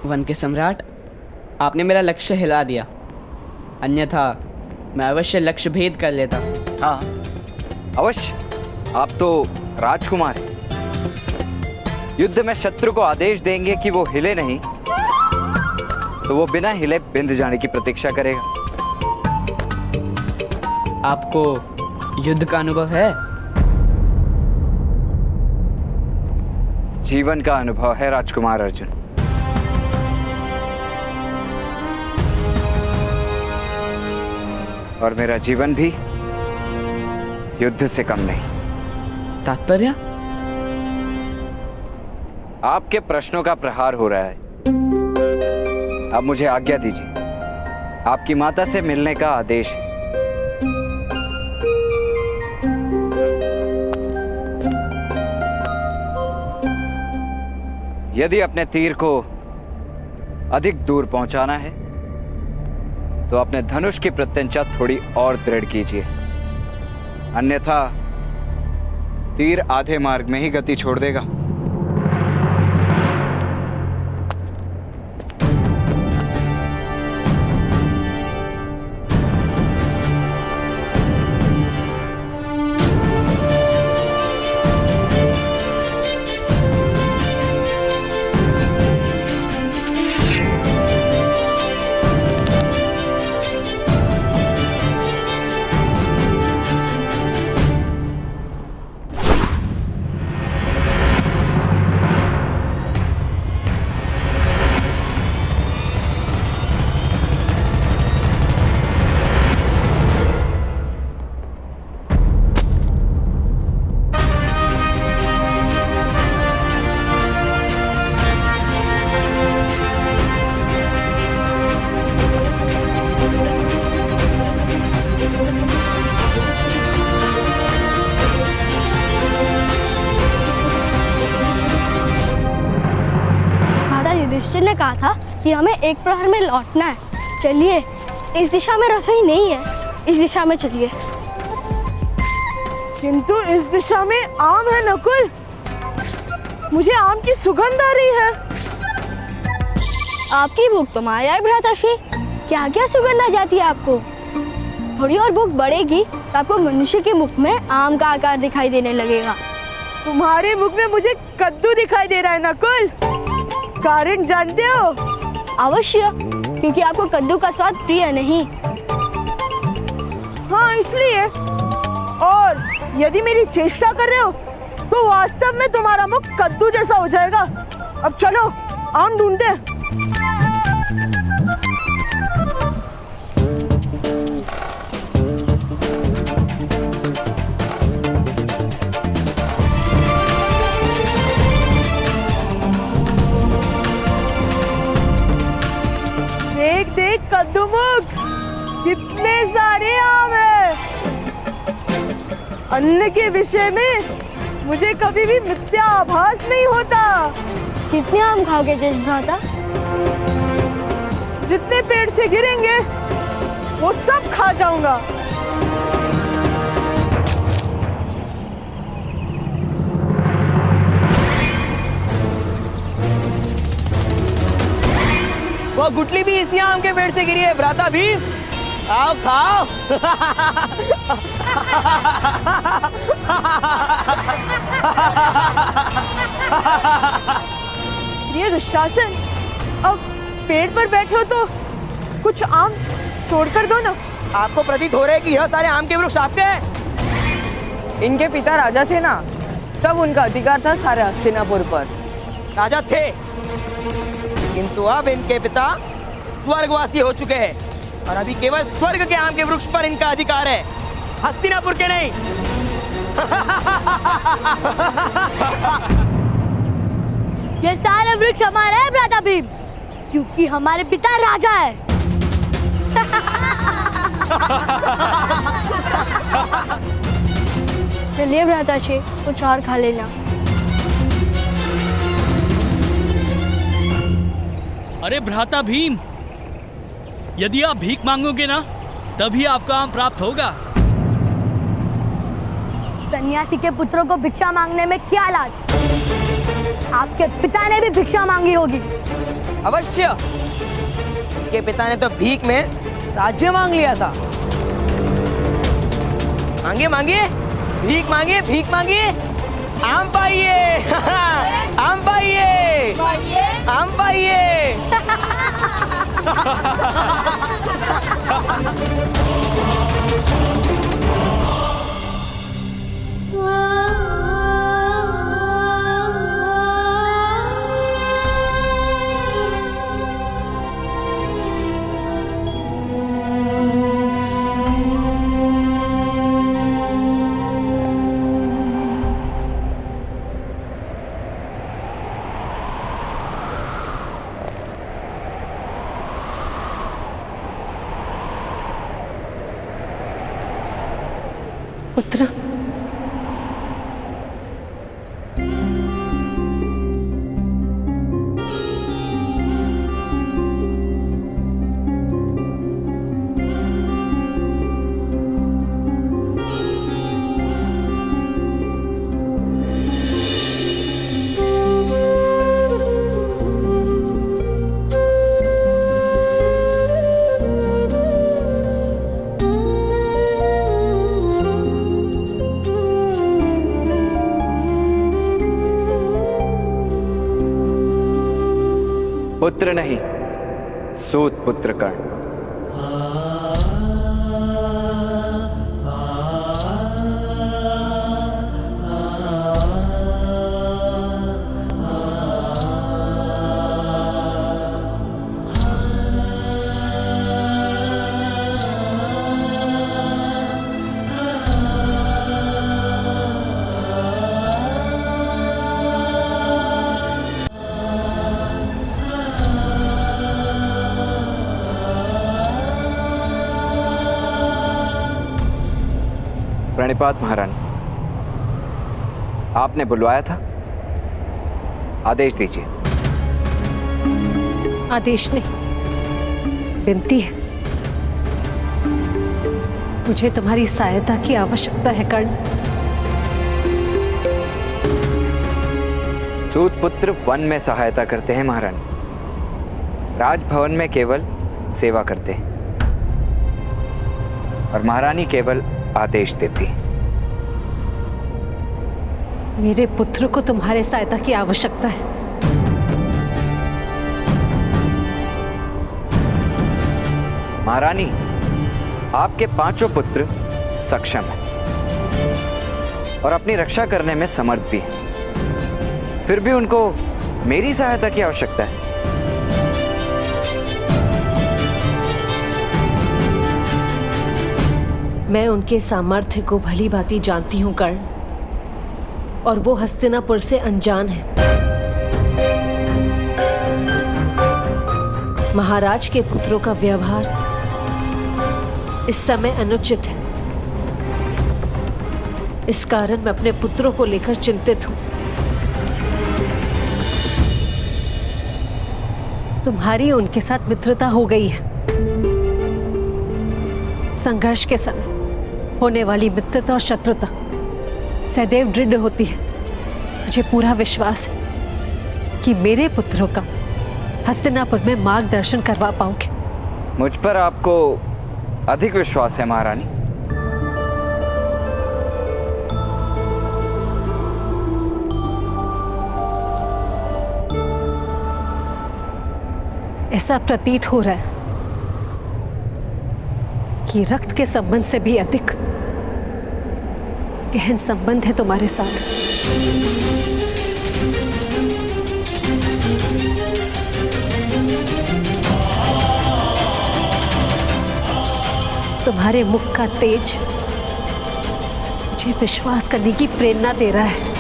One के सम्राट, आपने मेरा लक्ष्य हिला दिया, अन्यथा मैं अवश्य लक्ष्य भेद कर लेता। हाँ अवश्य, आप तो राजकुमार हैं। युद्ध में शत्रु को आदेश देंगे कि वो हिले नहीं, तो वो बिना हिले बिंद जाने की प्रतीक्षा करेगा। आपको युद्ध का अनुभव है? जीवन का अनुभव है राजकुमार अर्जुन। और मेरा जीवन भी युद्ध से कम नहीं। तात्पर्य? आपके प्रश्नों का प्रहार हो रहा है। अब मुझे आज्ञा दीजिए, आपकी माता से मिलने का आदेश है। यदि अपने तीर को अधिक दूर पहुंचाना है तो अपने धनुष की प्रत्यंचा थोड़ी और दृढ़ कीजिए, अन्यथा तीर आधे मार्ग में ही गति छोड़ देगा। युधिष्ठिर ने कहा था कि हमें एक प्रहर में लौटना है। चलिए, इस दिशा में रसोई नहीं है, इस दिशा में चलिए। किंतु इस दिशा में आम है नकुल, मुझे आम की सुगंध आ रही है। आपकी भूख तो माया है भ्राताश्री, क्या क्या सुगंध आ जाती है आपको। थोड़ी और भूख बढ़ेगी तो आपको मनुष्य के मुख में आम का आकार दिखाई देने लगेगा। तुम्हारे मुख में मुझे कद्दू दिखाई दे रहा है नकुल, कारण जानते हो? अवश्य, क्योंकि आपको कद्दू का स्वाद प्रिय नहीं। हाँ इसलिए, और यदि मेरी चेष्टा कर रहे हो तो वास्तव में तुम्हारा मुख कद्दू जैसा हो जाएगा। अब चलो आम ढूंढते हैं। देख देख कद्दू मुख, कितने सारे आम हैं। अन्न के विषय में मुझे कभी भी मिथ्या आभास नहीं होता। कितने आम खाओगे ज्येष्ठ भ्राता? जितने पेड़ से गिरेंगे वो सब खा जाऊंगा। वो गुटली भी इसी आम के पेड़ से गिरी है भ्राता भीम, आओ खाओ। ये दुशासन, अब पेड़ पर बैठे हो तो कुछ आम तोड़ कर दो ना। आपको प्रतीत हो रहा है कि यह सारे आम के वृक्ष आपके हैं? इनके पिता राजा थे ना, तब उनका अधिकार था सारे हस्तिनापुर पर। राजा थे, किंतु अब इनके पिता स्वर्गवासी हो चुके हैं और अभी केवल स्वर्ग के आम के वृक्ष पर इनका अधिकार है, हस्तिनापुर के नहीं। ये सारे वृक्ष हमारे हैं भ्राता भीम, क्योंकि हमारे पिता राजा है। चलिए भ्राताश्री, कुछ और खा लेना। अरे भ्राता भीम, यदि आप भीख मांगोगे ना, तभी आपका आम प्राप्त होगा। सन्यासी के पुत्रों को भिक्षा मांगने में क्या लाज? आपके पिता ने भी भिक्षा मांगी होगी। अवश्य। के पिता ने तो भीख में राज्य मांग लिया था। मांगे मांगे, भीख मांगे, भीख मांगे, आम पाइए। आम पाइए, आम पाइए। पुत्र, पुत्र नहीं, सूत पुत्र कर्ण। प्रणिपात महारानी, आपने बुलवाया था, आदेश दीजिए। आदेश नहीं, विनती है। मुझे तुम्हारी सहायता की आवश्यकता है कर्ण। सूत पुत्र वन में सहायता करते हैं महारानी, राजभवन में केवल सेवा करते हैं और महारानी केवल आदेश देती। मेरे पुत्र को तुम्हारे सहायता की आवश्यकता है। महारानी, आपके पांचों पुत्र सक्षम हैं और अपनी रक्षा करने में समर्थ भी हैं। फिर भी उनको मेरी सहायता की आवश्यकता है। मैं उनके सामर्थ्य को भली भांति जानती हूं कर्ण, और वो हस्तिनापुर से अनजान है। महाराज के पुत्रों का व्यवहार इस समय अनुचित है। इस कारण मैं अपने पुत्रों को लेकर चिंतित हूं। तुम्हारी उनके साथ मित्रता हो गई है। संघर्ष के समय होने वाली मित्रता और शत्रुता सदैव दृढ़ होती है। मुझे पूरा विश्वास है कि मेरे पुत्रों का हस्तिनापुर में मार्गदर्शन करवा पाओगे। मुझ पर आपको अधिक विश्वास है महारानी। ऐसा प्रतीत हो रहा है कि रक्त के संबंध से भी अधिक गहन संबंध है तुम्हारे साथ। तुम्हारे मुख का तेज मुझे विश्वास करने की प्रेरणा दे रहा है।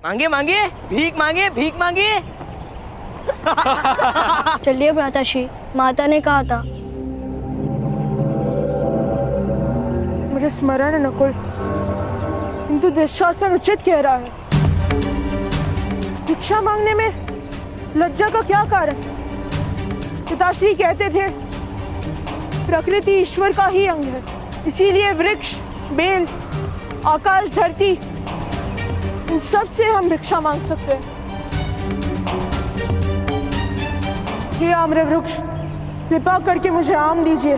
मांगे मांगे, भीख मांगे, भीख मांगे। चलिए भ्राताश्री, माता ने कहा था। मुझे स्मरण है नकुल, किंतु दुशासन उचित कह रहा है। भिक्षा मांगने में लज्जा का क्या कारण? पिताश्री कहते थे प्रकृति ईश्वर का ही अंग है, इसीलिए वृक्ष, बेल, आकाश धरती, इन सब से हम भिक्षा मांग सकते हैं। हे आम्र वृक्ष, कृपा करके मुझे आम दीजिए।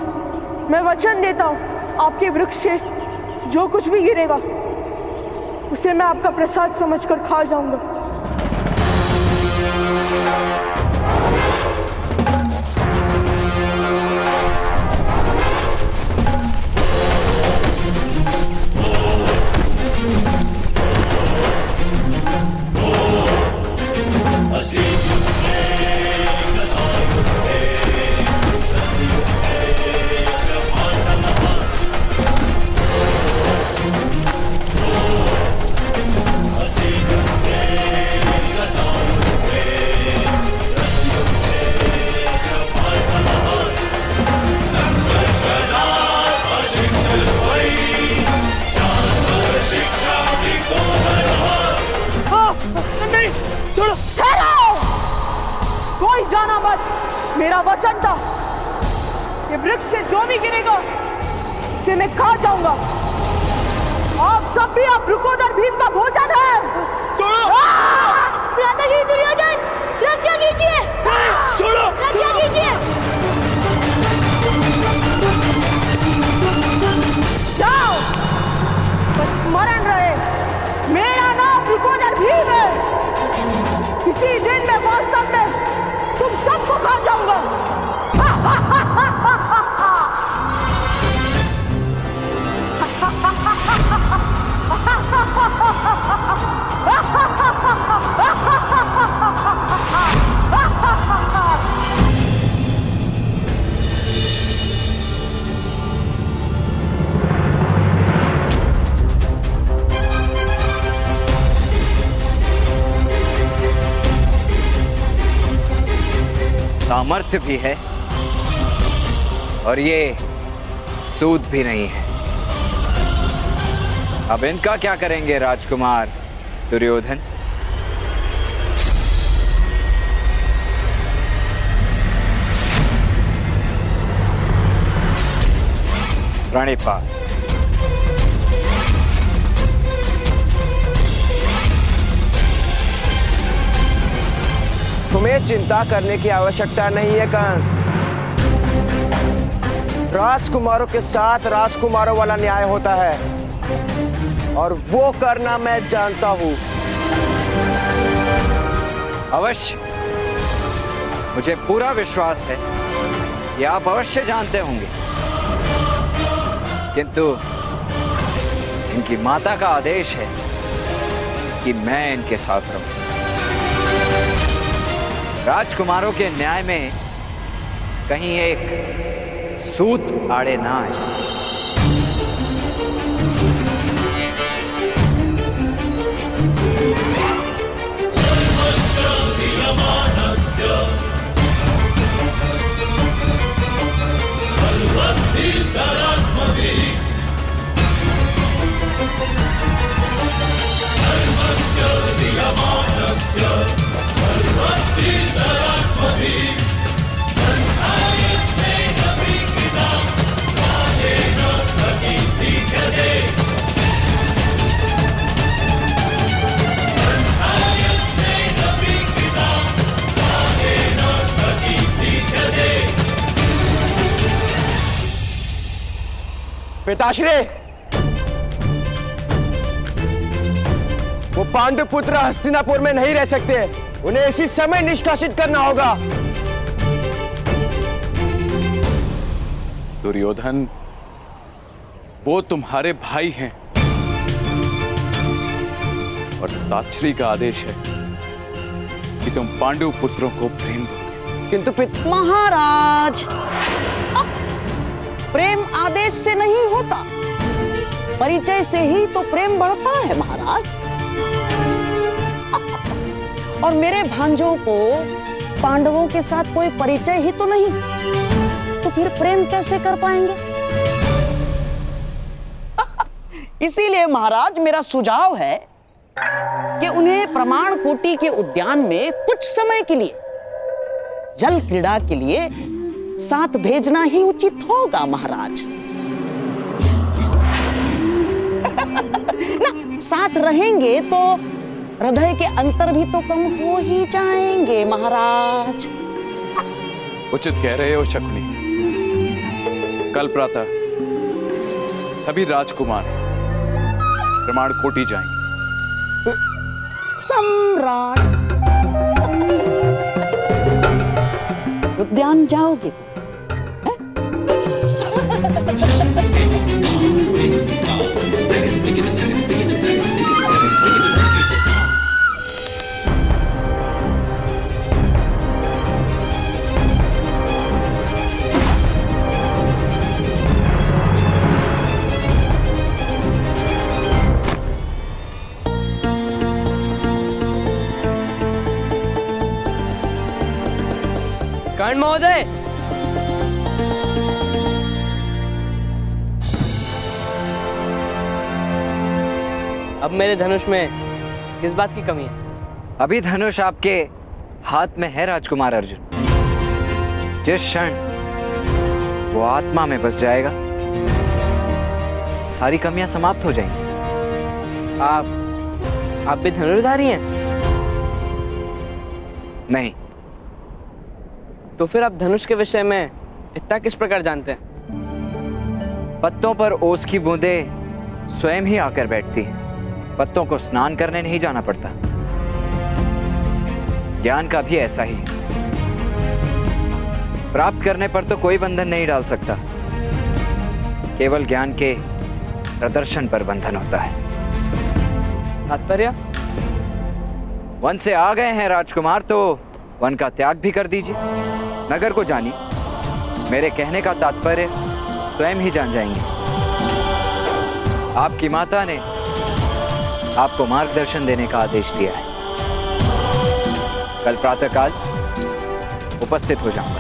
मैं वचन देता हूँ, आपके वृक्ष से जो कुछ भी गिरेगा उसे मैं आपका प्रसाद समझकर खा जाऊंगा। कोई जाना मत, मेरा वचन था कि वृक्ष से जो भी गिरेगा उसे मैं खा जाऊंगा। आप सब भी आप वृकोदर भीम का भोजन है। भ्राताश्री दुर्योधन, रक्षा कीजिए, छोड़ो, रक्षा कीजिए। जाओ, बस स्मरण रहे, मेरा नाम वृकोदर भीम है। किसी दिन मैं वास्तव में तुम सबको खा जाऊंगा। सामर्थ्य भी है और ये सूद भी नहीं है। अब इनका क्या करेंगे राजकुमार दुर्योधन? प्रणिपात। तुम्हें चिंता करने की आवश्यकता नहीं है कर्ण। राजकुमारों के साथ राजकुमारों वाला न्याय होता है और वो करना मैं जानता हूं। अवश्य, मुझे पूरा विश्वास है कि आप अवश्य जानते होंगे, किंतु इनकी माता का आदेश है कि मैं इनके साथ रहूं। राजकुमारों के न्याय में कहीं एक सूत आड़े ना आ जाए। पिताश्री, वो पांडु पुत्र हस्तिनापुर में नहीं रह सकते, उन्हें इसी समय निष्कासित करना होगा। दुर्योधन, वो तुम्हारे भाई हैं और ताक्षरी का आदेश है कि तुम पांडु पुत्रों को प्रेम दो। किंतु महाराज, प्रेम आदेश से नहीं होता, परिचय से ही तो प्रेम बढ़ता है महाराज। और मेरे भांजों को पांडवों के साथ कोई परिचय ही तो नहीं, तो फिर प्रेम कैसे कर पाएंगे? इसीलिए महाराज, मेरा सुझाव है कि उन्हें प्रमाण कोटि के उद्यान में कुछ समय के लिए जल क्रीड़ा के लिए साथ भेजना ही उचित होगा महाराज। साथ रहेंगे तो हृदय के अंतर भी तो कम हो ही जाएंगे महाराज। उचित कह रहे हो शकुनी। कल प्रातः सभी राजकुमार प्रमाण कोटि जाएंगे। सम्राट, उद्यान जाओगे? कर्ण महोदय, अब मेरे धनुष में किस बात की कमी है? अभी धनुष आपके हाथ में है राजकुमार अर्जुन। जिस क्षण वो आत्मा में बस जाएगा, सारी कमियां समाप्त हो जाएंगी। आप भी धनुर्धारी हैं? नहीं। तो फिर आप धनुष के विषय में इतना किस प्रकार जानते हैं? पत्तों पर ओस की बूंदें स्वयं ही आकर बैठती हैं। पत्तों को स्नान करने नहीं जाना पड़ता। ज्ञान का भी ऐसा ही है। प्राप्त करने पर तो कोई बंधन नहीं डाल सकता, केवल ज्ञान के प्रदर्शन पर बंधन होता है। तात्पर्य? वन से आ गए हैं राजकुमार, तो वन का त्याग भी कर दीजिए। नगर को जानिए। मेरे कहने का तात्पर्य स्वयं ही जान जाएंगे। आपकी माता ने आपको मार्गदर्शन देने का आदेश दिया है। कल प्रातःकाल उपस्थित हो जाऊंगा।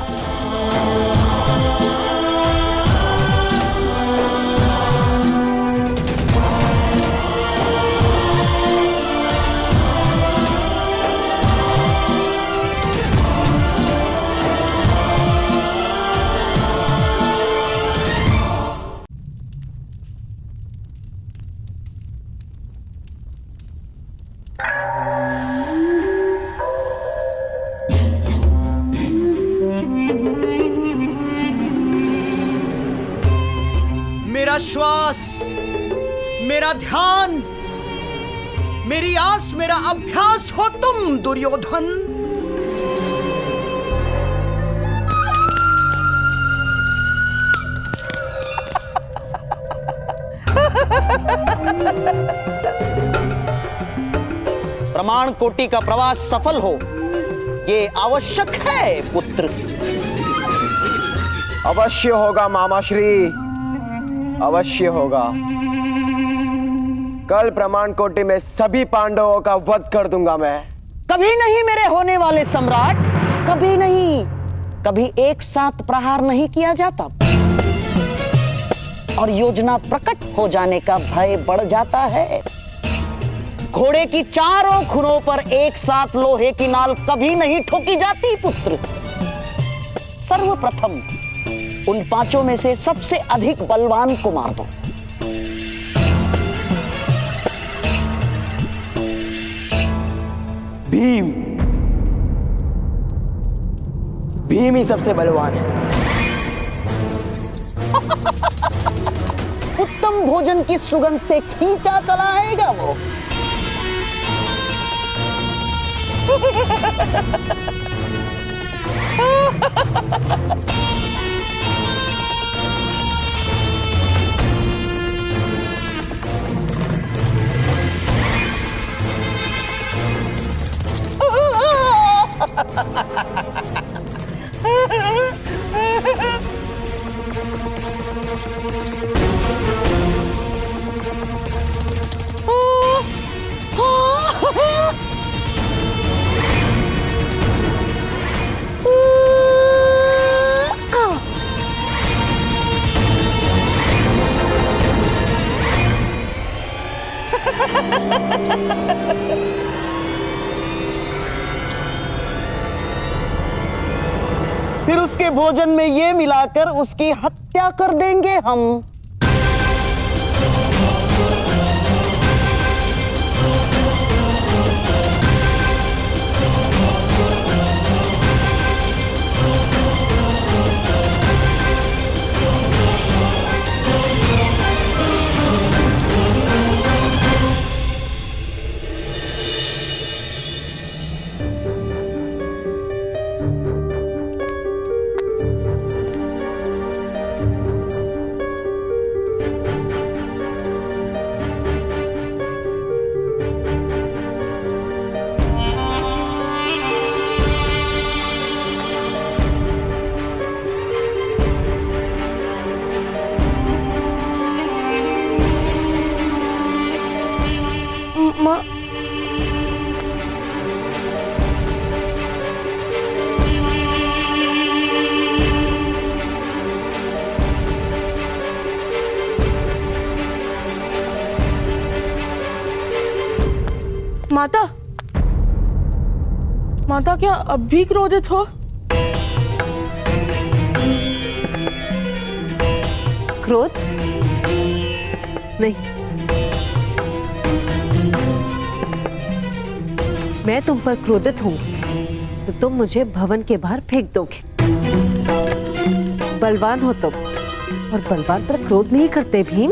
मेरा श्वास, मेरा ध्यान, मेरी आस, मेरा अभ्यास हो तुम दुर्योधन। प्रमाण कोटि का प्रवास सफल हो, ये आवश्यक है पुत्र। अवश्य होगा मामाश्री, अवश्य होगा। कल प्रमाण कोटि में सभी पांडवों का वध कर दूंगा मैं। कभी नहीं मेरे होने वाले सम्राट, कभी नहीं। कभी एक साथ प्रहार नहीं किया जाता और योजना प्रकट हो जाने का भय बढ़ जाता है। घोड़े की चारों खुरों पर एक साथ लोहे की नाल कभी नहीं ठोकी जाती पुत्र। सर्वप्रथम उन पांचों में से सबसे अधिक बलवान को मार दो। भीम। भीम ही सबसे बलवान है। उत्तम भोजन की सुगंध से खींचा चला आएगा वो। फिर उसके भोजन में ये मिलाकर उसकी हत्या कर देंगे हम। माँ माता, माता क्या अब भी क्रोधित हो? क्रोध नहीं, मैं तुम पर क्रोधित हूं तो तुम मुझे भवन के बाहर फेंक दोगे। बलवान हो तुम और बलवान पर क्रोध नहीं करते भीम।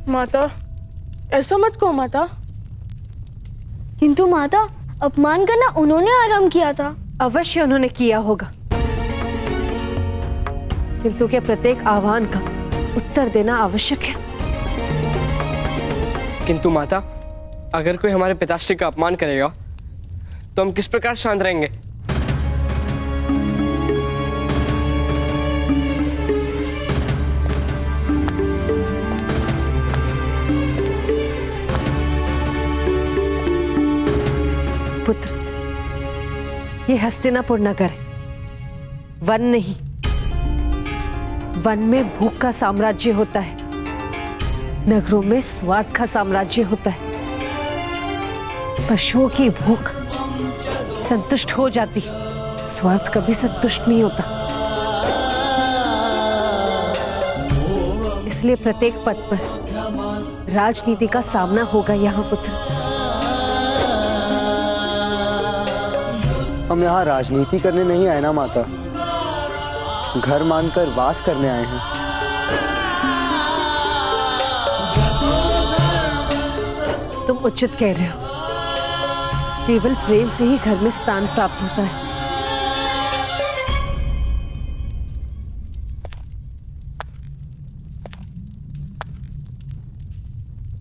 माता, ऐसा मत कहो माता। किंतु माता, अपमान करना उन्होंने आरंभ किया था। अवश्य उन्होंने किया होगा, किंतु क्या प्रत्येक आह्वान का उत्तर देना आवश्यक है? किंतु माता, अगर कोई हमारे पिताश्री का अपमान करेगा तो हम किस प्रकार शांत रहेंगे? पुत्र, ये हस्तिनापुर नगर है, वन नहीं। वन में भूख का साम्राज्य होता है, नगरों में स्वार्थ का साम्राज्य होता है। पशुओं की भूख संतुष्ट हो जाती, स्वार्थ कभी संतुष्ट नहीं होता। इसलिए प्रत्येक पद पर राजनीति का सामना होगा यहाँ पुत्र। हम यहाँ राजनीति करने नहीं आए ना माता, घर मानकर वास करने आए हैं। तुम उचित कह रहे हो, केवल प्रेम से ही घर में स्थान प्राप्त होता है।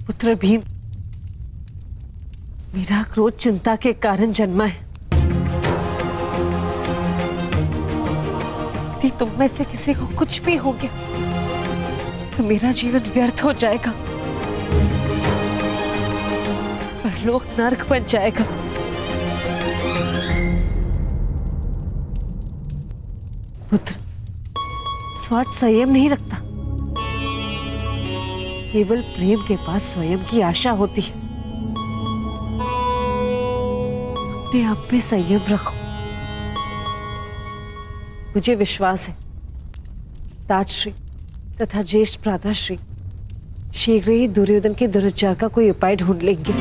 पुत्र भीम, मेरा क्रोध चिंता के कारण जन्मा है। यदि तुम में से किसी को कुछ भी हो गया तो मेरा जीवन व्यर्थ हो जाएगा, परलोक नरक बन जाएगा। पुत्र, स्वार्थ संयम नहीं रखता, केवल प्रेम के पास स्वयं की आशा होती है। अपने आप में संयम रखो। मुझे विश्वास है ताजश्री तथा ज्येष्ठ भ्राताश्री शीघ्र ही दुर्योधन के दुरुपचार का कोई उपाय ढूंढ लेंगे।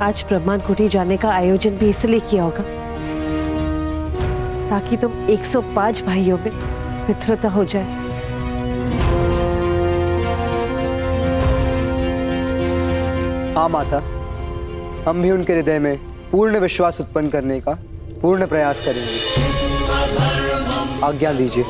आज ब्रह्मांड कुटी जाने का आयोजन भी इसलिए किया होगा ताकि तुम 105 भाइयों में मित्रता हो जाए। हाँ माता, हम भी उनके हृदय में पूर्ण विश्वास उत्पन्न करने का पूर्ण प्रयास करेंगे। आज्ञा दीजिए।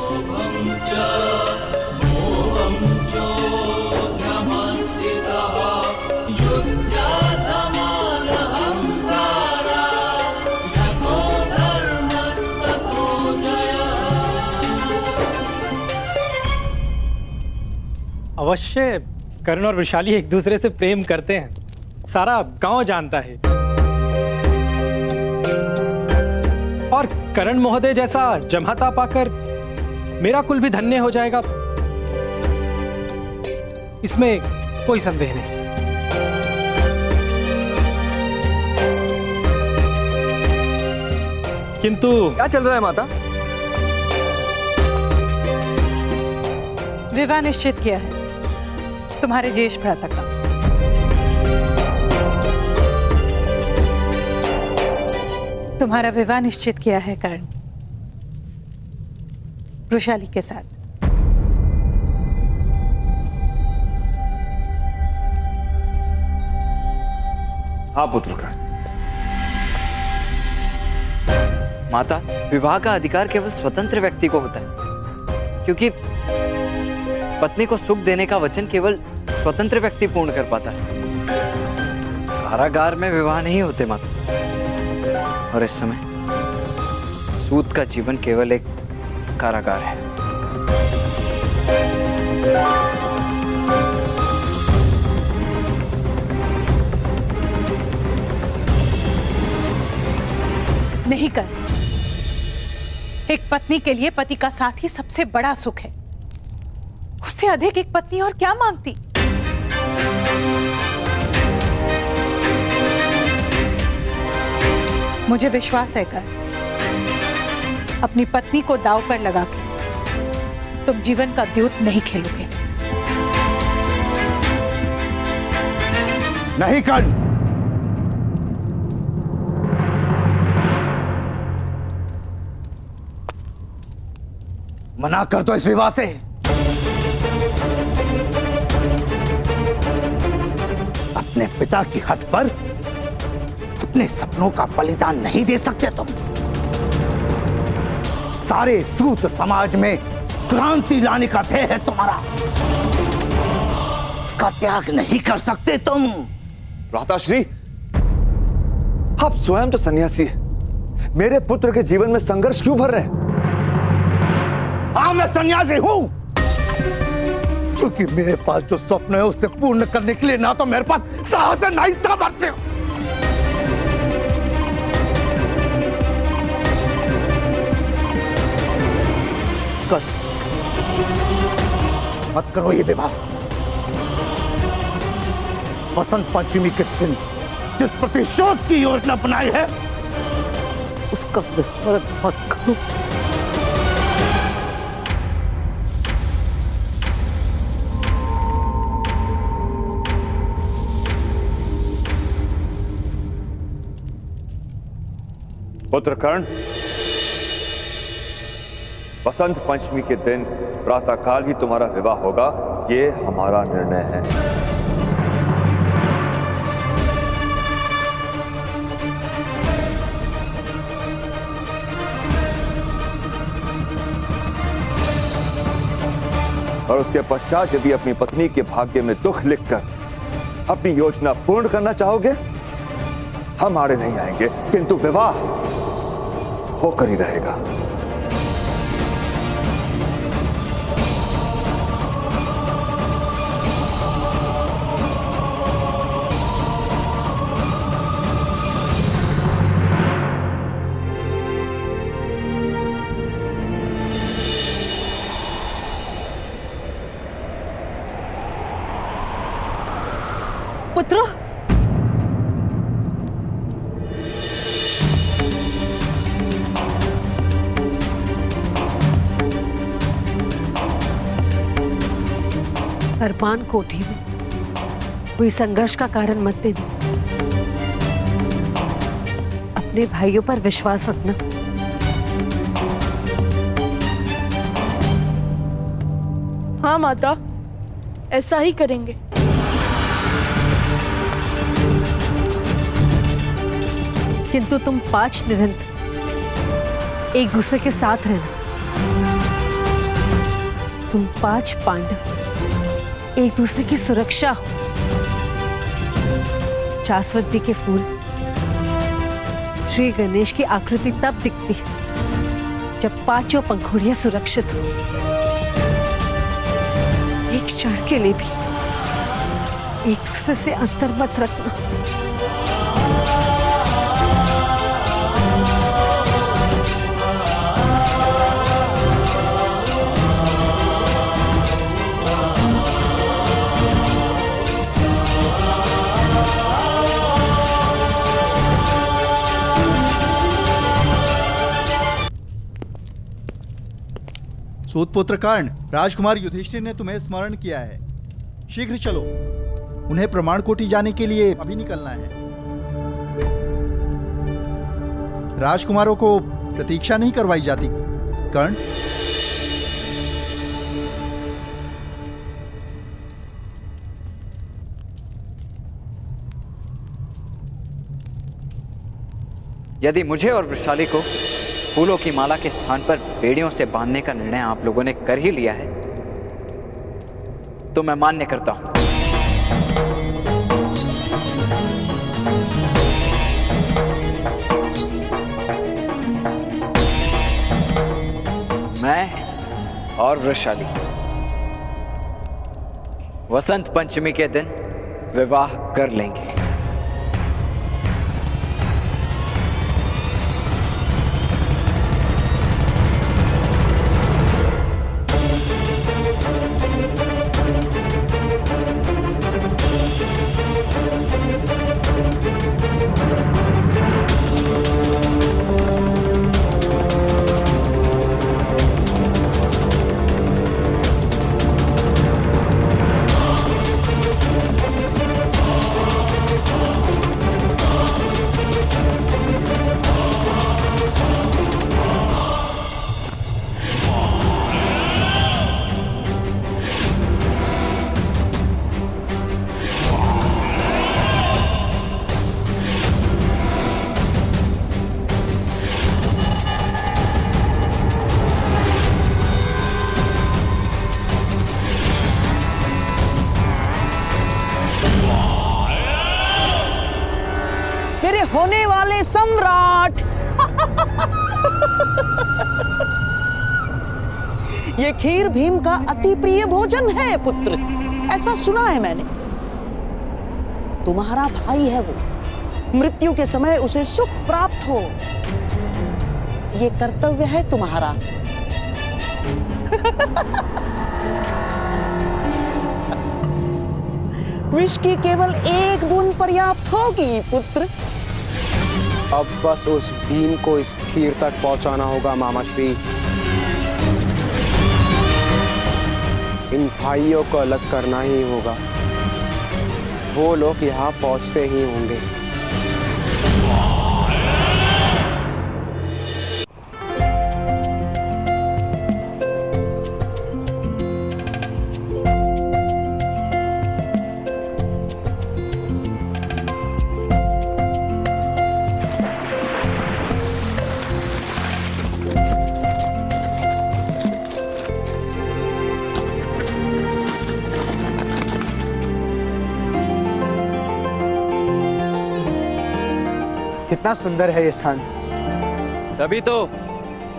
अवश्य कर्ण और वृषाली एक दूसरे से प्रेम करते हैं, सारा गांव जानता है। और कर्ण महोदय जैसा जमाता पाकर मेरा कुल भी धन्य हो जाएगा, इसमें कोई संदेह नहीं। किंतु क्या चल रहा है माता? विवाह निश्चित किया है तुम्हारे ज्येष्ठ भ्राता का। तुम्हारा विवाह निश्चित किया है कर्ण वृषाली के साथ। हाँ पुत्र का। माता, विवाह का अधिकार केवल स्वतंत्र व्यक्ति को होता है, क्योंकि पत्नी को सुख देने का वचन केवल स्वतंत्र व्यक्ति पूर्ण कर पाता है। कारागार में विवाह नहीं होते माता, और इस समय सूत का जीवन केवल एक कारागार है। नहीं कर। एक पत्नी के लिए पति का साथ ही सबसे बड़ा सुख है। उससे अधिक एक पत्नी और क्या मांगती। मुझे विश्वास है कर, अपनी पत्नी को दांव पर लगा के तुम जीवन का द्यूत नहीं खेलोगे। नहीं कर। मना कर दो इस विवाह से। अपने पिता की हट पर अपने सपनों का बलिदान नहीं दे सकते तुम। सारे सूत समाज में क्रांति लाने का ध्येय है तुम्हारा, उसका त्याग नहीं कर सकते तुम। भ्राताश्री, आप स्वयं तो सन्यासी हैं। मेरे पुत्र के जीवन में संघर्ष क्यों भर रहे हैं? हाँ, मैं सन्यासी हूं, क्योंकि मेरे पास जो स्वप्न है उसे पूर्ण करने के लिए ना तो मेरे पास साहस है ना ही सामर्थ्य। मत करो ये विवाह। बसंत पंचमी के दिन जिस प्रतिशोध की योजना बनाई है उसका विस्मरण मत करो। पुत्र कर्ण, बसंत पंचमी के दिन प्रातःकाल ही तुम्हारा विवाह होगा, ये हमारा निर्णय है। और उसके पश्चात यदि अपनी पत्नी के भाग्य में दुख लिखकर अपनी योजना पूर्ण करना चाहोगे, हम आड़े नहीं आएंगे, किंतु विवाह होकर ही रहेगा। पुत्रो, अरमान कोठी में कोई संघर्ष का कारण मत देना। अपने भाइयों पर विश्वास रखना। हाँ माता, ऐसा ही करेंगे। किंतु तुम 5 निरंतर एक दूसरे के साथ रहना। तुम 5 पांडव एक दूसरे की सुरक्षा हो। जासवंती के फूल श्री गणेश की आकृति तब दिखती है जब 5 पंखुड़ियां सुरक्षित हो। एक क्षण के लिए भी एक दूसरे से अंतर मत रखना। सूतपुत्र कर्ण, राजकुमार युधिष्ठिर ने तुम्हें स्मरण किया है। शीघ्र चलो, उन्हें प्रमाण कोटि जाने के लिए अभी निकलना है। राजकुमारों को प्रतीक्षा नहीं करवाई जाती। कर्ण, यदि मुझे और वृषाली को फूलों की माला के स्थान पर बेड़ियों से बांधने का निर्णय आप लोगों ने कर ही लिया है, तो मैं मान्य करता हूं। और वृषाली वसंत पंचमी के दिन विवाह कर लेंगे। मेरे होने वाले सम्राट। ये खीर भीम का अति प्रिय भोजन है पुत्र, ऐसा सुना है मैंने। तुम्हारा भाई है वो, मृत्यु के समय उसे सुख प्राप्त हो, ये कर्तव्य है तुम्हारा। विष की केवल एक बूंद पर्याप्त होगी पुत्र। अब बस उस भीम को इस खीर तक पहुंचाना होगा मामाश्री। इन भाइयों को अलग करना ही होगा, वो लोग यहाँ पहुंचते ही होंगे। कितना सुंदर है ये स्थान। तभी तो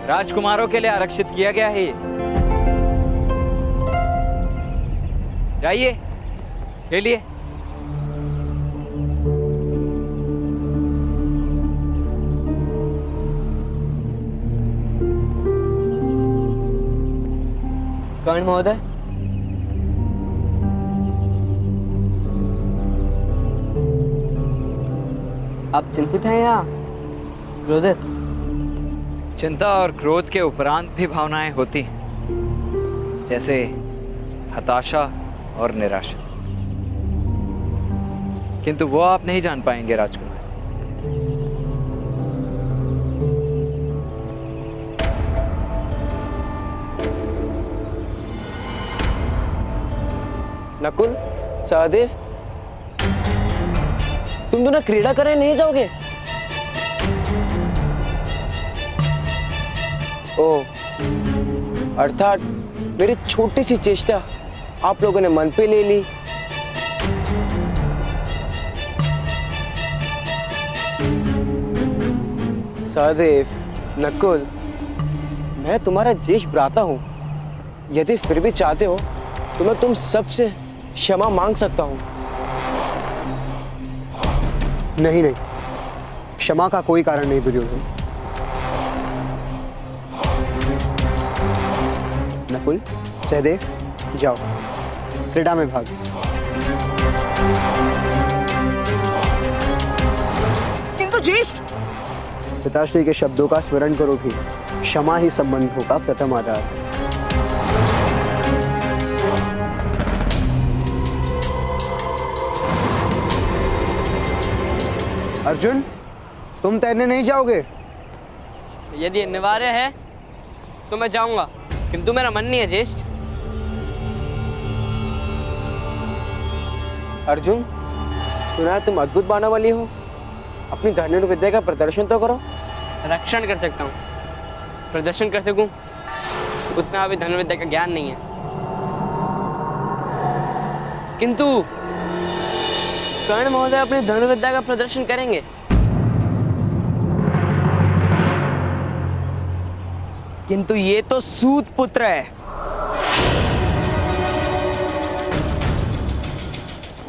राजकुमारों के लिए आरक्षित किया गया है ये। जाइए, खेलिए। कर्ण महोदय, आप चिंतित हैं या क्रोधित? चिंता और क्रोध के उपरांत भी भावनाएं होती हैं, जैसे हताशा और निराशा, किंतु वो आप नहीं जान पाएंगे राजकुमार। नकुल, सहदेव, तुम दोनों क्रीड़ा करने नहीं जाओगे? ओ, अर्थात मेरी छोटी सी चेष्टा आप लोगों ने मन पे ले ली। सहदेव, नकुल, मैं तुम्हारा ज्येष्ठ भ्राता हूं। यदि फिर भी चाहते हो तो मैं तुम सबसे क्षमा मांग सकता हूं। नहीं नहीं, क्षमा का कोई कारण नहीं दुर्योधन। नकुल, सहदेव, जाओ क्रीड़ा में भाग। किंतु ज्येष्ठ, पिताश्री के शब्दों का स्मरण करो भी, क्षमा ही संबंधों का प्रथम आधार है। अर्जुन, तुम तैरने नहीं जाओगे? यदि अनिवार्य है तो मैं जाऊंगा, किंतु मेरा मन नहीं है ज्येष्ठ। अर्जुन, सुना है तुम अद्भुत बाणा वाली हो, अपनी धनुर्विद्या विद्या का प्रदर्शन तो करो। रक्षण कर सकता हूँ, प्रदर्शन कर सकूं उतना अभी धनुर्विद्या का ज्ञान नहीं है। किंतु कर्ण महोदय अपनी धनुर्विद्या का प्रदर्शन करेंगे। किंतु ये तो सूत पुत्र है,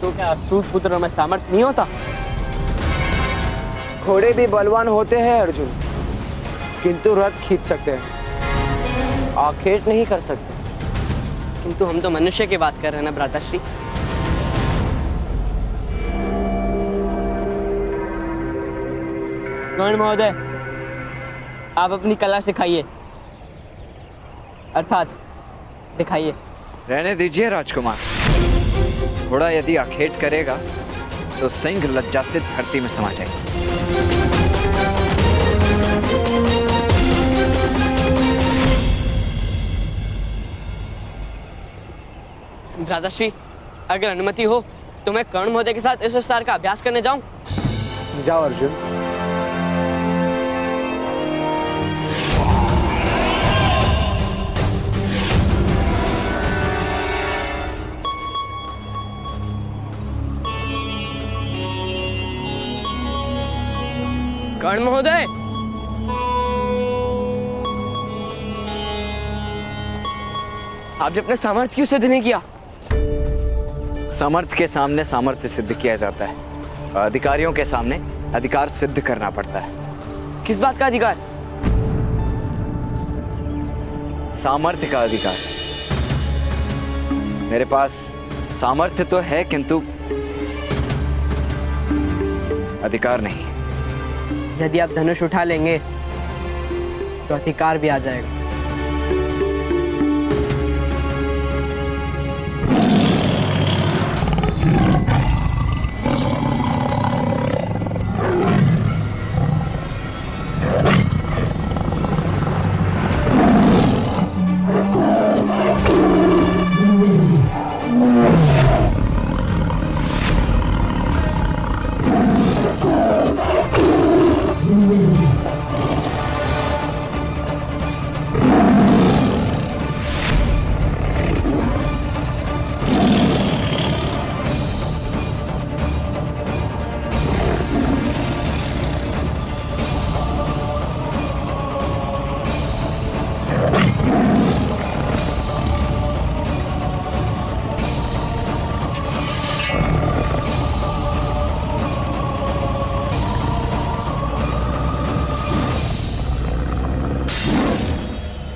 तो क्या सूत पुत्र में सामर्थ्य नहीं होता? घोड़े भी बलवान होते हैं अर्जुन, किंतु रथ खींच सकते हैं, आखेट नहीं कर सकते। किंतु हम तो मनुष्य की बात कर रहे हैं ना भ्राताश्री। कर्ण महोदय, आप अपनी कला सिखाइए, अर्थात दिखाइए। रहने दीजिए राजकुमार। घोड़ा यदि आखेट करेगा तो सिंह लज्जा से धरती में समा जाएगी। भ्राताश्री, अगर अनुमति हो तो मैं कर्ण महोदय के साथ इस विस्तार का अभ्यास करने जाऊं? जाओ अर्जुन। कर्ण महोदय, आपने अपने सामर्थ्य क्यों सिद्ध नहीं किया? सामर्थ्य के सामने सामर्थ्य सिद्ध किया जाता है, अधिकारियों के सामने अधिकार सिद्ध करना पड़ता है। किस बात का अधिकार? सामर्थ्य का अधिकार। मेरे पास सामर्थ्य तो है किंतु अधिकार नहीं। यदि आप धनुष उठा लेंगे तो अधिकार भी आ जाएगा।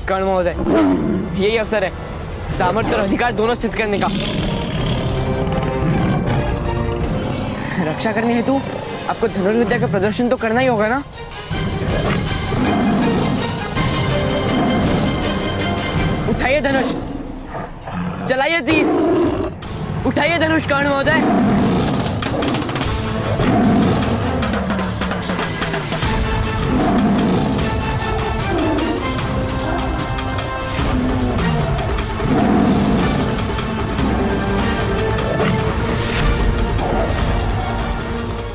कर्ण महोदय, यही अवसर है सामर्थ्य और अधिकार दोनों सिद्ध करने का। रक्षा करने हेतु आपको धनुर्विद्या का प्रदर्शन तो करना ही होगा ना? उठाइए धनुष, चलाइए तीर, उठाइए धनुष कर्ण महोदय।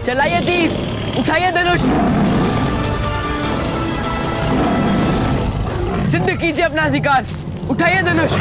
चलाइए तीर, उठाइए धनुष, सिद्ध कीजिए अपना अधिकार, उठाइए धनुष।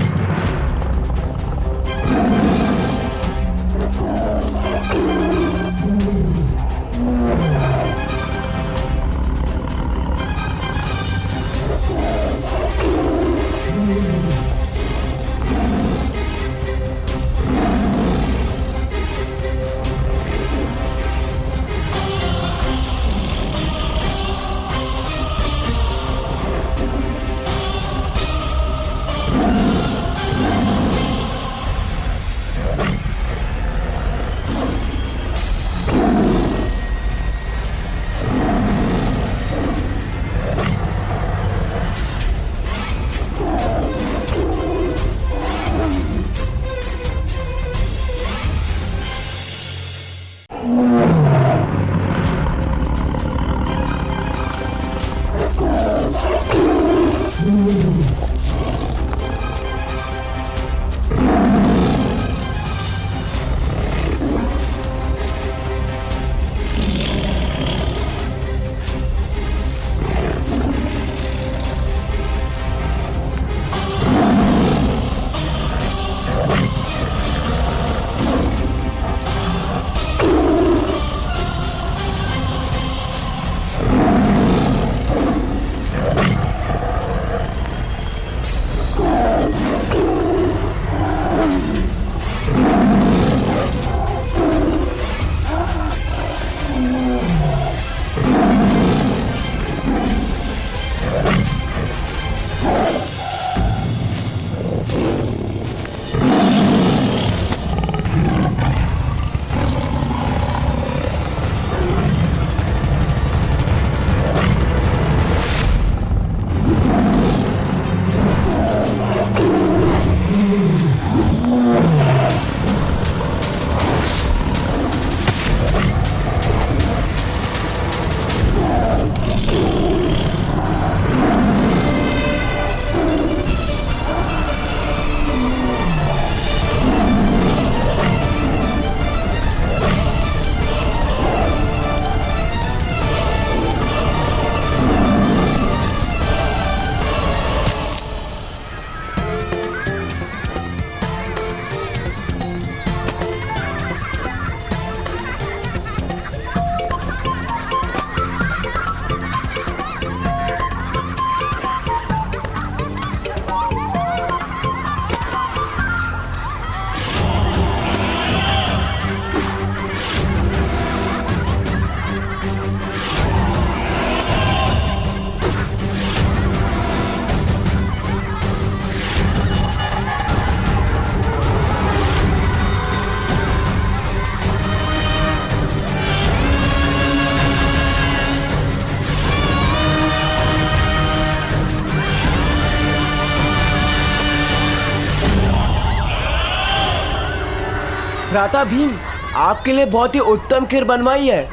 भ्राता भीम आपके लिए बहुत ही उत्तम खीर बनवाई है।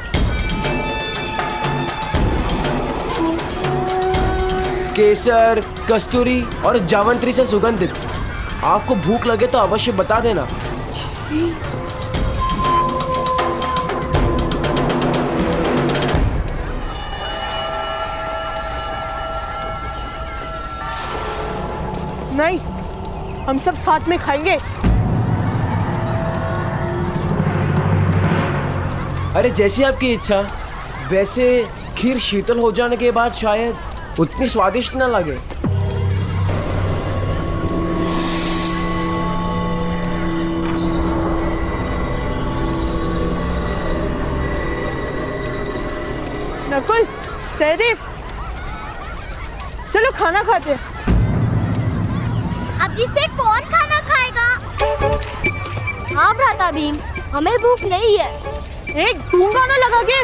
केसर, कस्तूरी और जावंत्री से सुगंधित। आपको भूख लगे तो अवश्य बता देना। नहीं, हम सब साथ में खाएंगे। अरे जैसी आपकी इच्छा। वैसे खीर शीतल हो जाने के बाद शायद उतनी स्वादिष्ट न लगे। नकुल, सहदेव, चलो खाना खाते हैं। अब इसे कौन खाना खाएगा? हाँ भ्राता भीम, हमें भूख नहीं है। एक धूम गाना लगा के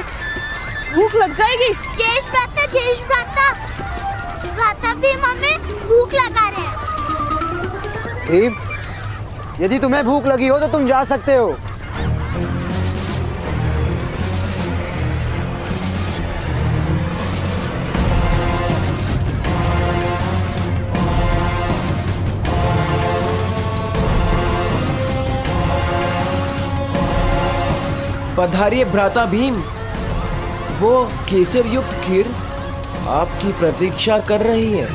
भूख लग जाएगी। जय भ्राता, जय भ्राता। भ्राता भीम हमें भूख लगा रहे हैं। भीम, यदि तुम्हें भूख लगी हो तो तुम जा सकते हो। पधारिए भ्राता भीम। वो केसर युक्त खीर आपकी प्रतीक्षा कर रही है।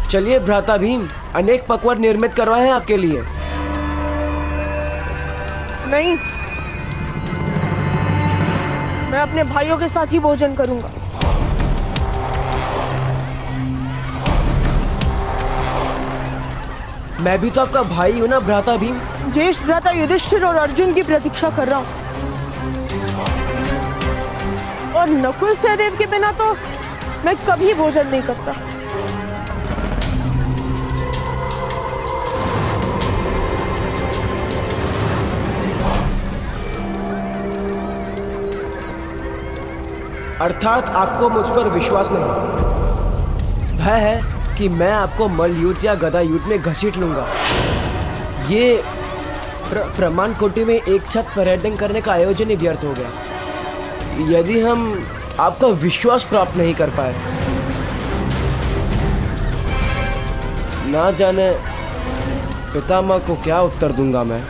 चलिए भ्राता भीम, अनेक पकवान निर्मित करवाए हैं आपके लिए। नहीं, मैं अपने भाइयों के साथ ही भोजन करूंगा। मैं भी तो आपका भाई हूं ना भ्राता भीम। ज्येष्ठ भ्राता युधिष्ठिर और अर्जुन की प्रतीक्षा कर रहा हूँ। और नकुल सहदेव के बिना तो मैं कभी भोजन नहीं करता। अर्थात आपको मुझ पर विश्वास नहीं। भय है कि मैं आपको मल्ल युद्ध या गदा युद्ध में घसीट लूंगा। ये प्रमाण कोटि में एक साथ पर्यटन करने का आयोजन ही व्यर्थ हो गया यदि हम आपका विश्वास प्राप्त नहीं कर पाए। ना जाने पितामह को क्या उत्तर दूंगा मैं।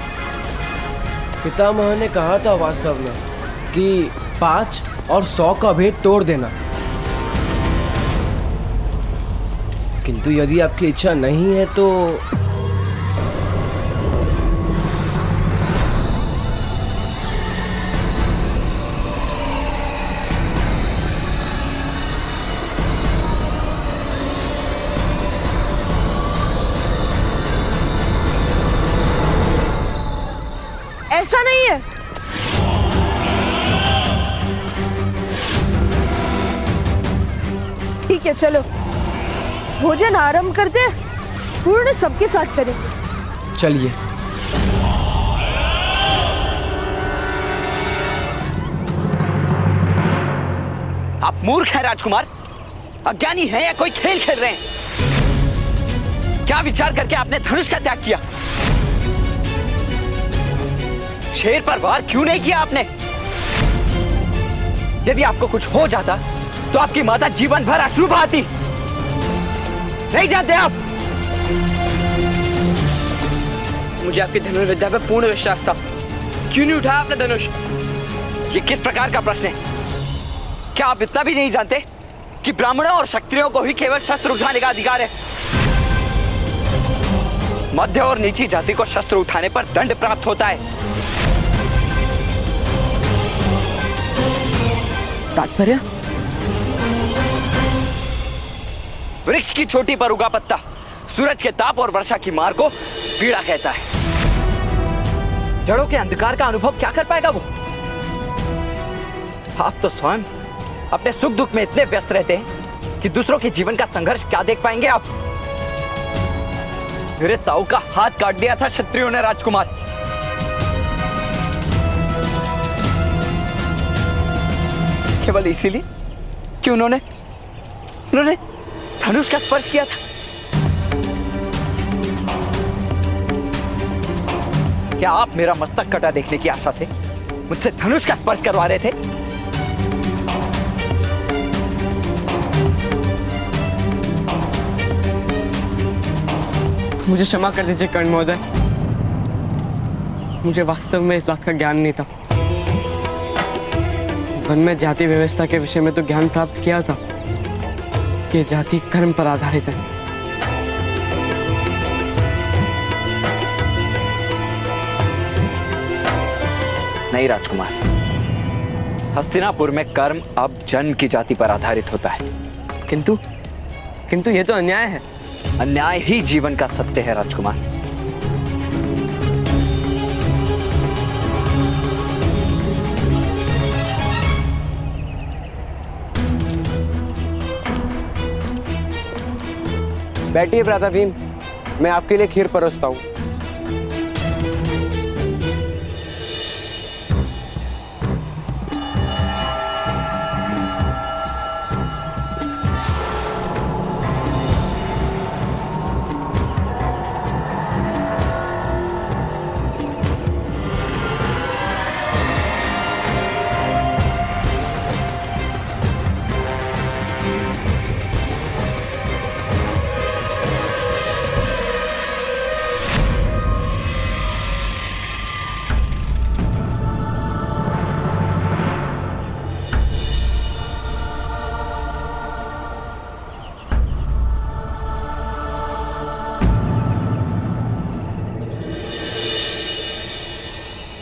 पितामह ने कहा था वास्तव में कि 5 और 100 का भेद तोड़ देना, किंतु यदि आपकी इच्छा नहीं है तो ऐसा नहीं है। ठीक है, चलो भोजन आरंभ करते हैं। पूर्ण सबके साथ करेंगे। चलिए। आप मूर्ख हैं राजकुमार, अज्ञानी हैं या कोई खेल खेल रहे हैं? क्या विचार करके आपने धनुष का त्याग किया? शेर पर वार क्यों नहीं किया आपने? यदि आपको कुछ हो जाता तो आपकी माता जीवन भर अश्रु बहाती। नहीं जानते आप? मुझे आपकी धनुष विद्या पे पूर्ण विश्वास था। क्यों नहीं उठाया आपने धनुष? ये किस प्रकार का प्रश्न है? क्या आप इतना भी नहीं जानते कि ब्राह्मणों और क्षत्रियों को ही केवल शस्त्र उठाने का अधिकार है? मध्य और नीची जाति को शस्त्र उठाने पर दंड प्राप्त होता है। तात्पर्य? वृक्ष की चोटी पर उगा पत्ता सूरज के ताप और वर्षा की मार को पीड़ा कहता है। जड़ों के अंधकार का अनुभव क्या कर पाएगा वो? आप तो स्वयं अपने सुख दुख में इतने व्यस्त रहते हैं कि दूसरों के जीवन का संघर्ष क्या देख पाएंगे आप? मेरे ताऊ का हाथ काट दिया था क्षत्रियों ने राजकुमार। केवल इसीलिए कि उन्होंने धनुष का स्पर्श किया था? क्या आप मेरा मस्तक कटा देखने की आशा से मुझसे धनुष का स्पर्श करवा रहे थे? मुझे क्षमा कर दीजिए कर्ण महोदय, मुझे वास्तव में इस बात का ज्ञान नहीं था। वन में जाति व्यवस्था के विषय में तो ज्ञान प्राप्त किया था कि जाति कर्म पर आधारित है। नहीं राजकुमार, हस्तिनापुर में कर्म अब जन्म की जाति पर आधारित होता है। किंतु ये तो अन्याय है। अन्याय ही जीवन का सत्य है राजकुमार। बैठिए भ्राता भीम, मैं आपके लिए खीर परोसता हूँ।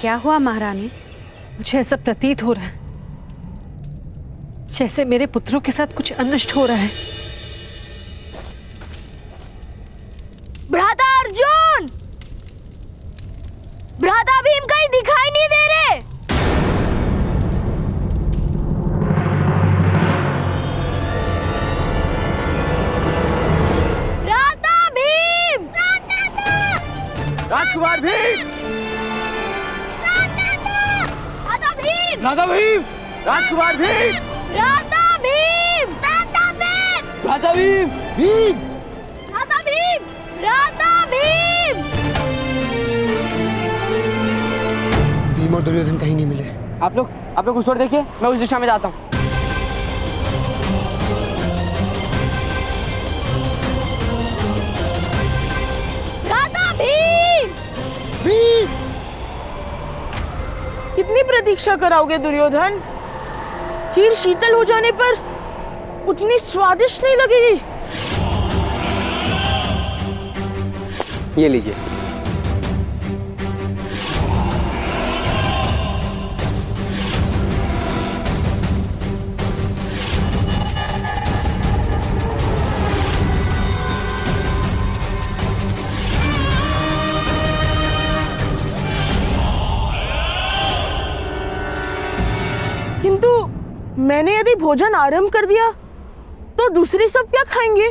क्या हुआ महारानी? मुझे ऐसा प्रतीत हो रहा है जैसे मेरे पुत्रों के साथ कुछ अनिष्ट हो रहा है। भ्राता अर्जुन, भ्राता भीम कहीं दिखाई नहीं दे रहे। भ्राता भीम, राजकुमार भीम, भ्राता भीम, राजकुमार भीम, भ्राता भीम, भ्राता भीम, भ्राता भीम, भीम, भ्राता भीम, भ्राता भीम। भीम और दुर्योधन कहीं नहीं मिले। आप लोग उस ओर देखिए, मैं उस दिशा में जाता हूँ। भ्राता भीम, भीम, कितनी प्रतीक्षा कराओगे दुर्योधन? खीर शीतल हो जाने पर उतनी स्वादिष्ट नहीं लगेगी। ये लीजिए। किंतु मैंने यदि भोजन आरंभ कर दिया तो दूसरे सब क्या खाएंगे?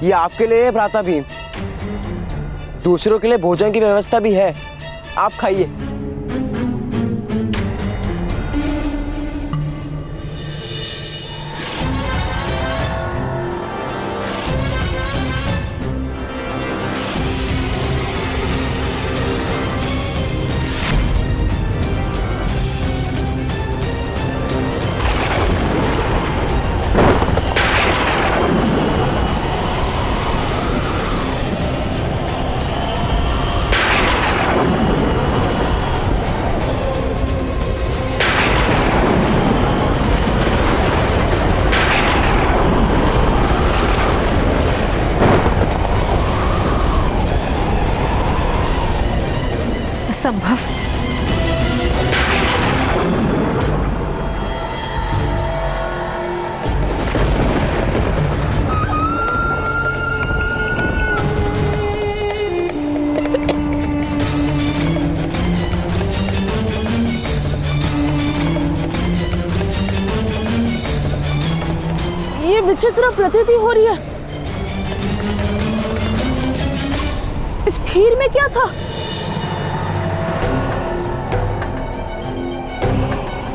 ये आपके लिए है भ्राता भीम, दूसरों के लिए भोजन की व्यवस्था भी है, आप खाइए। असंभव। ये विचित्र प्रतीति हो रही है। इस खीर में क्या था?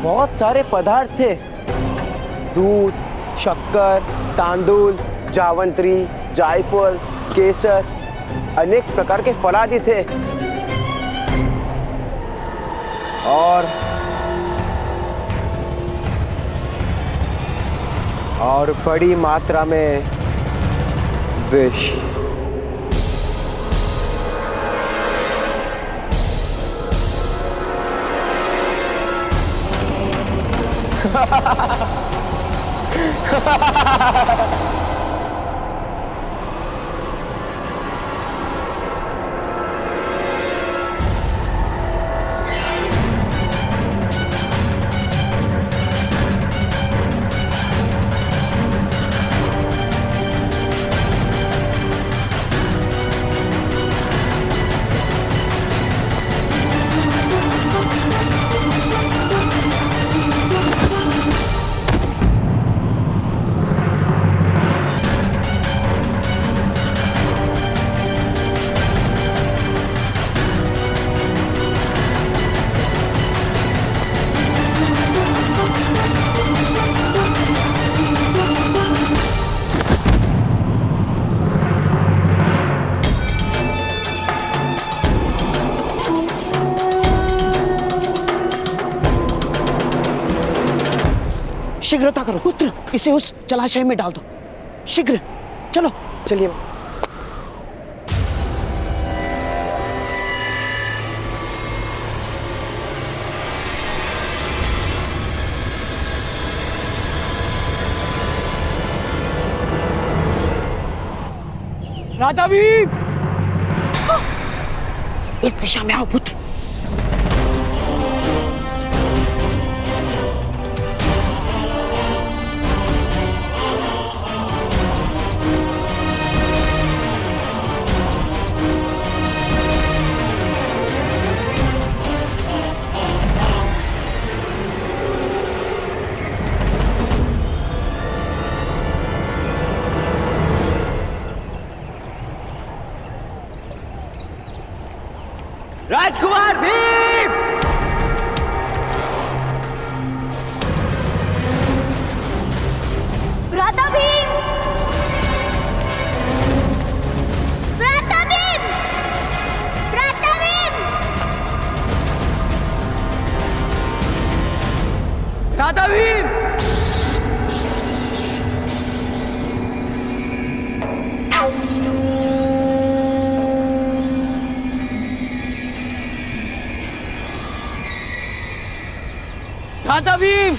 बहुत सारे पदार्थ थे, दूध, शक्कर, तांदूल, जावंत्री, जायफल, केसर, अनेक प्रकार के फल आदि थे और बड़ी मात्रा में विष। शीघ्रता करो पुत्र, इसे उस जलाशय में डाल दो। शीघ्र चलो। चलिए। राधा भीम, इस दिशा में आओ पुत्र। राजकुमार भीम, भ्राता भीम, भ्राता भीम, भ्राता भीम, राधा भीम। राधा भीम,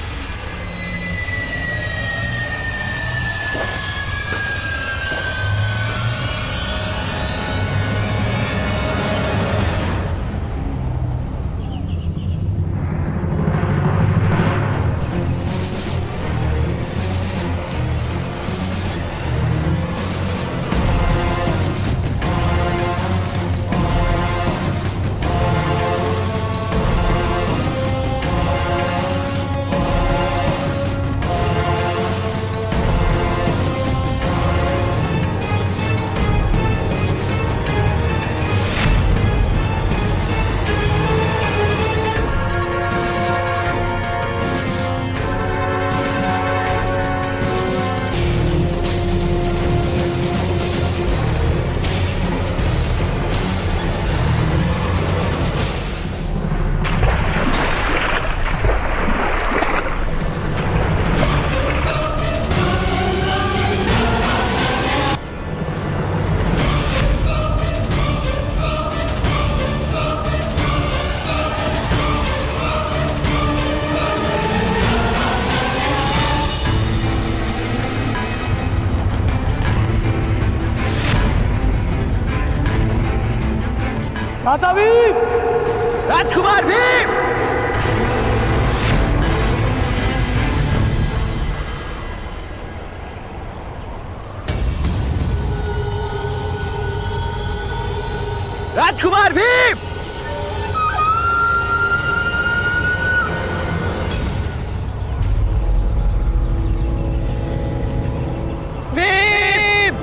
राधा भीम, राजकुमार भीम। राजकुमार भीम, भीम,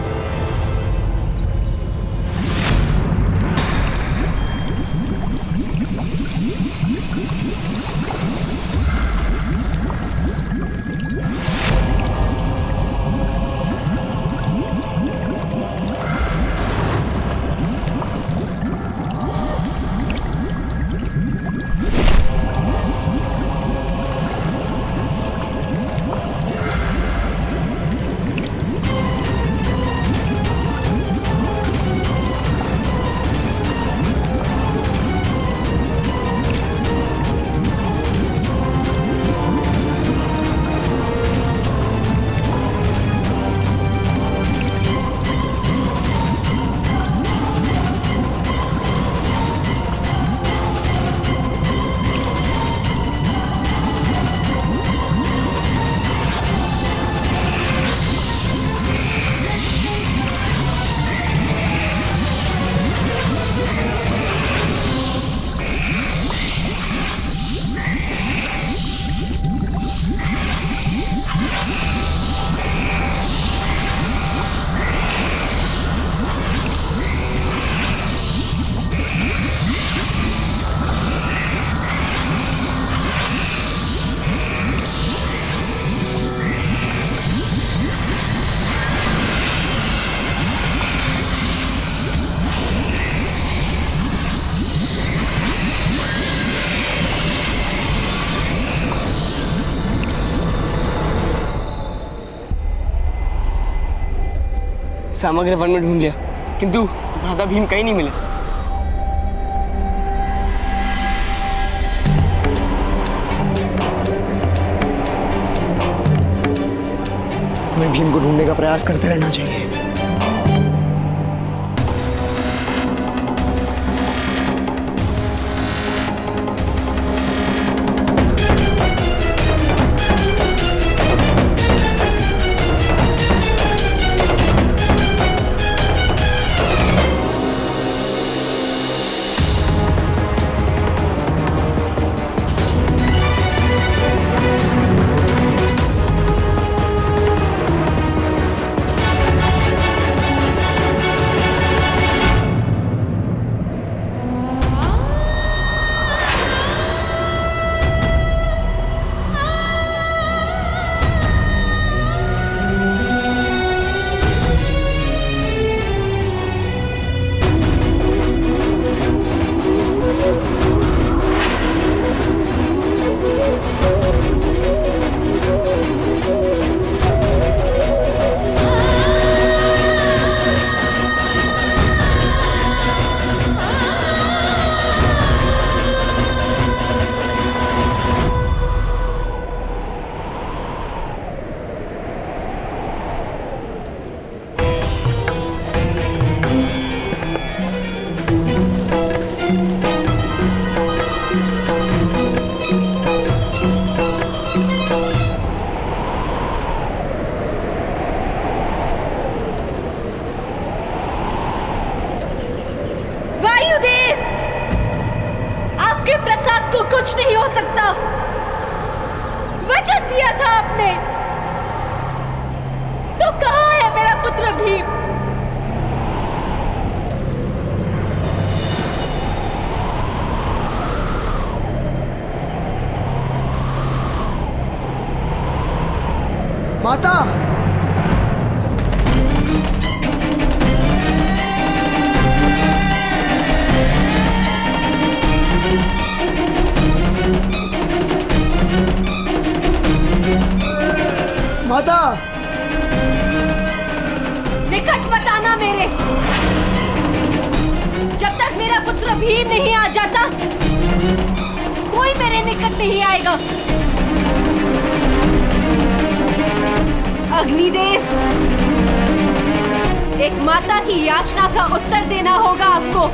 समग्र वन में ढूंढ लिया, किंतु भ्राता भीम कहीं नहीं मिले। हमें भीम को ढूंढने का प्रयास करते रहना चाहिए। कुछ नहीं हो सकता, वचन दिया था आपने, तो कहाँ है मेरा पुत्र भीम? माता, माता, निकट मत आना मेरे। जब तक मेरा पुत्र भीम नहीं आ जाता, कोई मेरे निकट नहीं आएगा। अग्निदेव, एक माता की याचना का उत्तर देना होगा आपको।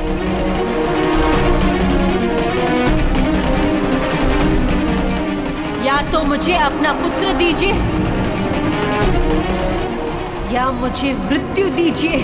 या तो मुझे अपना पुत्र दीजिए, या मुझे मृत्यु दीजिए।